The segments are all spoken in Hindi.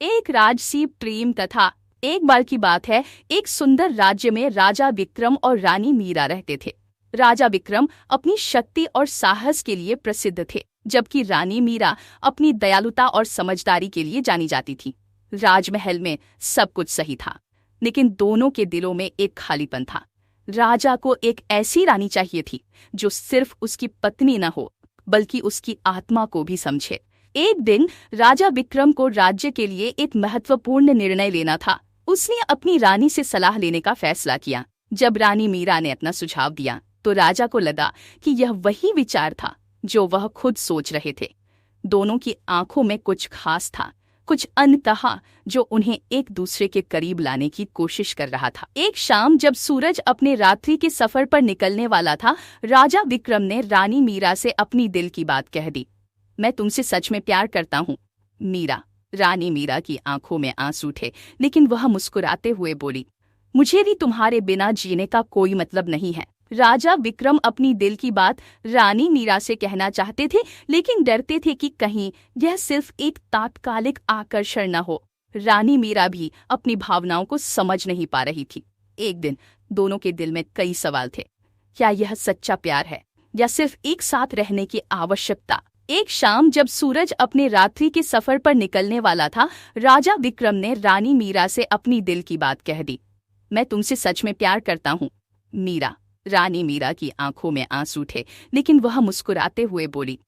एक राजसी प्रेम कथा। एक बार की बात है, एक सुंदर राज्य में राजा विक्रम और रानी मीरा रहते थे। राजा विक्रम अपनी शक्ति और साहस के लिए प्रसिद्ध थे, जबकि रानी मीरा अपनी दयालुता और समझदारी के लिए जानी जाती थी। राजमहल में सब कुछ सही था, लेकिन दोनों के दिलों में एक खालीपन था। राजा को एक ऐसी रानी चाहिए थी जो सिर्फ उसकी पत्नी न हो, बल्कि उसकी आत्मा को भी समझे। एक दिन राजा विक्रम को राज्य के लिए एक महत्वपूर्ण निर्णय लेना था। उसने अपनी रानी से सलाह लेने का फैसला किया। जब रानी मीरा ने अपना सुझाव दिया तो राजा को लगा कि यह वही विचार था जो वह खुद सोच रहे थे। दोनों की आंखों में कुछ खास था, कुछ अनकहा जो उन्हें एक दूसरे के करीब लाने की कोशिश कर रहा था। एक शाम जब सूरज अपने रात्रि के सफर पर निकलने वाला था, राजा विक्रम ने रानी मीरा से अपनी दिल की बात कह दी। मैं तुमसे सच में प्यार करता हूँ, मीरा। रानी मीरा की आंखों में आंसू थे, लेकिन वह मुस्कुराते हुए बोली, मुझे भी तुम्हारे बिना जीने का कोई मतलब नहीं है। राजा विक्रम अपनी दिल की बात रानी मीरा से कहना चाहते थे, लेकिन डरते थे कि कहीं यह सिर्फ एक तात्कालिक आकर्षण न हो। रानी मीरा भी अपनी भावनाओं को समझ नहीं पा रही थी। एक दिन दोनों के दिल में कई सवाल थे। क्या यह सच्चा प्यार है या सिर्फ एक साथ रहने की आवश्यकता? एक शाम जब सूरज अपने रात्रि के सफर पर निकलने वाला था, राजा विक्रम ने रानी मीरा से अपनी दिल की बात कह दी। मैं तुमसे सच में प्यार करता हूँ, मीरा। रानी मीरा की आंखों में आंसू थे, लेकिन वह मुस्कुराते हुए बोली,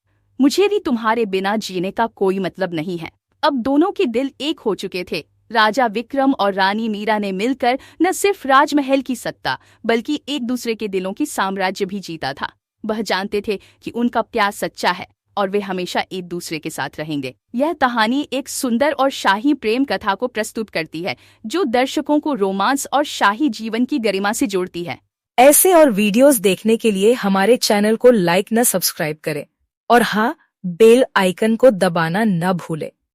मुझे भी तुम्हारे बिना जीने का कोई मतलब नहीं है। अब दोनों के दिल एक हो चुके थे। राजा विक्रम और रानी मीरा ने मिलकर न सिर्फ राजमहल की सत्ता, बल्कि एक दूसरे के दिलों की साम्राज्य भी जीता था। वह जानते थे कि उनका प्यार सच्चा है और वे हमेशा एक दूसरे के साथ रहेंगे। यह कहानी एक सुंदर और शाही प्रेम कथा को प्रस्तुत करती है, जो दर्शकों को रोमांस और शाही जीवन की गरिमा से जोड़ती है। ऐसे और वीडियोस देखने के लिए हमारे चैनल को लाइक न सब्सक्राइब करें और हाँ, बेल आइकन को दबाना न भूलें।